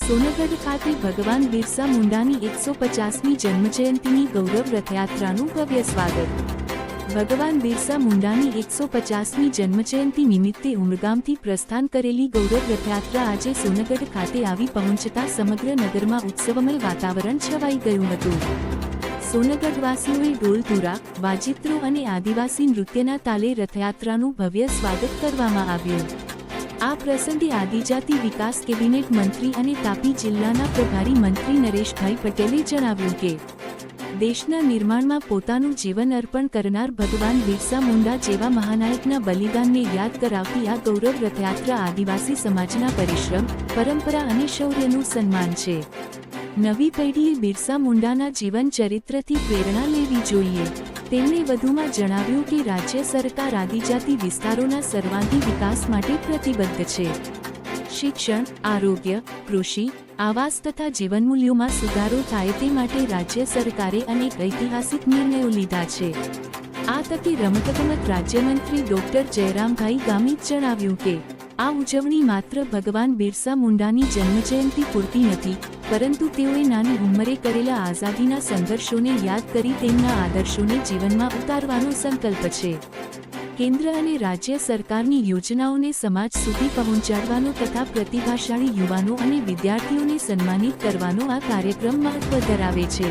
સોનગઢ ખાતે ભગવાન બિરસા મુંડાની 150મી જન્મજયંતિની ગૌરવ રથયાત્રાનું ભવ્ય સ્વાગત. ભગવાન બિરસા મુંડાની 150મી જન્મજયંતિ નિમિત્તે ઉમરગામથી પ્રસ્થાન કરેલી ગૌરવ રથયાત્રા આજે સોનગઢ ખાતે આવી પહોંચતા સમગ્ર નગરમાં ઉત્સવમય વાતાવરણ છવાઈ ગયું હતું. સોનગઢવાસીઓએ ઢોલ-ધૂરા, વાજિત્રો અને આદિવાસી નૃત્યના તાલે રથયાત્રાનું ભવ્ય સ્વાગત કરવામાં આવ્યું. આ પ્રસંગે આદિજાતિ વિકાસ કેબિનેટ મંત્રી અને તાપી જિલ્લાના પ્રભારી મંત્રી નરેશભાઈ પટેલે જણાવ્યું કે દેશના નિર્માણમાં પોતાનું જીવન અર્પણ કરનાર ભગવાન બિરસા મુંડા જેવા મહાનાયકના બલિદાનને યાદ કરાવતી આ ગૌરવ રથયાત્રા આદિવાસી સમાજના પરિશ્રમ, પરંપરા અને શૌર્યનું સન્માન છે. નવી પેઢીએ બિરસા મુંડાના જીવન ચરિત્રથી પ્રેરણા લેવી જોઈએ. તેમણે વધુમાં જણાવ્યું કે રાજ્ય સરકાર આદિજાતિ વિસ્તારોના સર્વાંગી વિકાસ માટે પ્રતિબદ્ધ છે. શિક્ષણ, આરોગ્ય, કૃષિ, આવાસ તથા જીવનમૂલ્યોમાં સુધારો થાય તે માટે રાજ્ય સરકારે અનેક ઐતિહાસિક નિર્ણયો લીધા છે. આ તકે રમતગમત રાજ્યમંત્રી ડોક્ટર જયરામભાઈ ગામિત જણાવ્યું કે આ ઉજવણી માત્ર ભગવાન બિરસા મુંડાની જન્મજયંતિ પૂરતી નથી, પરંતુ તેઓએ નાની ઉંમરે કરેલા આઝાદીના સંઘર્ષોને યાદ કરી તેમના આદર્શોને જીવનમાં ઉતારવાનો સંકલ્પ છે. કેન્દ્ર અને રાજ્ય સરકારની યોજનાઓને સમાજ સુધી પહોંચાડવાનો તથા પ્રતિભાશાળી યુવાનો અને વિદ્યાર્થીઓને સન્માનિત કરવાનો આ કાર્યક્રમ મહત્વ ધરાવે છે.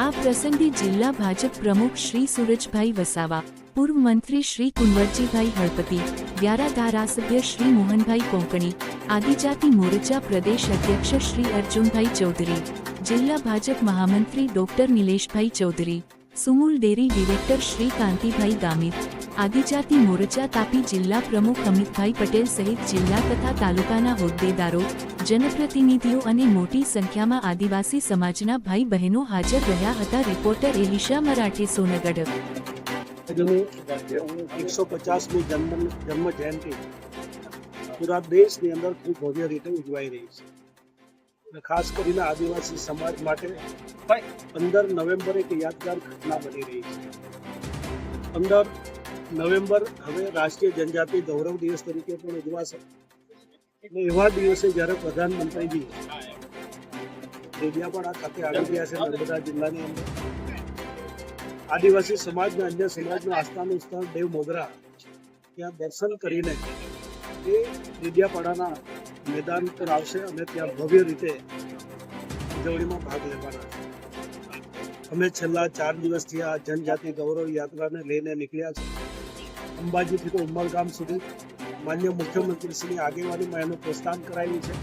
આ પ્રસંગે જિલ્લા ભાજપ પ્રમુખ શ્રી સુરજભાઈ વસાવા, પૂર્વ મંત્રી શ્રી કુંવરજીભાઈ હળપતિ, વ્યારા ધારાસભ્ય શ્રી મોહનભાઈ કોંકણી, આદિજાતિ મોરચા પ્રદેશ અધ્યક્ષ શ્રી અર્જુનભાઈ ચૌધરી, જિલ્લા ભાજપ મહામંત્રી ડોક્ટર નિલેશભાઈ ચૌધરી, સુમૂલ ડેરી ડિરેક્ટર શ્રી કાંતિભાઈ ગામિત, આદિજાતિ મોરચા તાપી જિલ્લા પ્રમુખ અમિતભાઈ પટેલ સહિત જિલ્લા તથા તાલુકાના હોદ્દેદારો, જનપ્રતિનિધિઓ અને મોટી સંખ્યામાં આદિવાસી સમાજના ભાઈ બહેનો હાજર રહ્યા હતા. રિપોર્ટર એલિશા મરાઠે, સોનગઢ. 150મી જન્મ જયંતિ પૂરા દેશની અંદર ખૂબ ભવ્ય રીતે ઉજવાઈ રહી છે. ખાસ કરીને આદિવાસી સમાજ માટે 15 નવેમ્બરે એક યાદગાર ઘટના બની રહી છે. 15 નવેમ્બર હવે રાષ્ટ્રીય જનજાતિ ગૌરવ દિવસ તરીકે પણ ઉજવાશે. અને એવા દિવસે જ્યારે પ્રધાનમંત્રીજી દેડિયાપાડા ખાતે આવી ગયા છે, નર્મદા જિલ્લાની અંદર આદિવાસી સમાજના અન્ય સમાજનું આસ્થાનું સ્થળ દેવ મોગરા, ત્યાં દર્શન કરીને એ દેડિયાપાડાના મેદાન પર આવશે અને ત્યાં ભવ્ય રીતે ઉજવણીમાં ભાગ લેવાના છે. અમે છેલ્લા 4 દિવસથી આ જનજાતિ ગૌરવ યાત્રાને લઈને નીકળ્યા છે. અંબાજીથી તો ઉમરગામ સુધી માન્ય મુખ્યમંત્રીશ્રીની આગેવાનીમાં એનું પ્રસ્થાન કરાયું છે.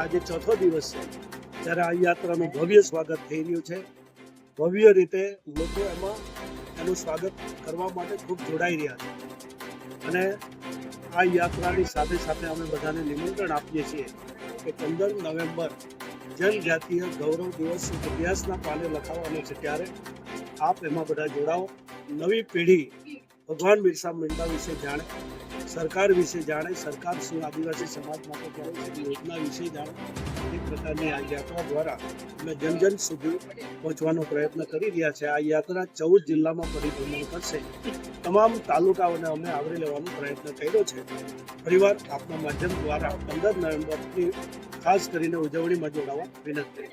આજે 4થો દિવસ છે ત્યારે આ યાત્રાનું ભવ્ય સ્વાગત થઈ રહ્યું છે. ભવ્ય રીતે લોકો એમાં એનું સ્વાગત કરવા માટે ખૂબ જોડાઈ રહ્યા છે. અને આ યાત્રાની સાથે સાથે અમે બધાને નિમંત્રણ આપીએ છીએ કે 15 નવેમ્બર જનજાતીય ગૌરવ દિવસ ઇતિહાસના પાને લખાવવાનો છે, ત્યારે આપ એમાં બધા જોડાઓ. નવી પેઢી ભગવાન બિરસા મુંડા વિશે જાણે, સરકાર વિશે જાણે, સરકાર શું આદિવાસી સમાજ માટે કરે છે યોજના વિશે જાણે. એ પ્રકારની આ યાત્રા દ્વારા અમે જન સુધી પહોંચવાનો પ્રયત્ન કરી રહ્યા છે. આ યાત્રા 14 જિલ્લામાં પરિભ્રમણ કરશે. તમામ તાલુકાઓને અમે આવરી લેવાનો પ્રયત્ન કર્યો છે. ફરીવાર આપના માધ્યમ દ્વારા 15 નવેમ્બરની ખાસ કરીને ઉજવણીમાં જોડાવા વિનંતી.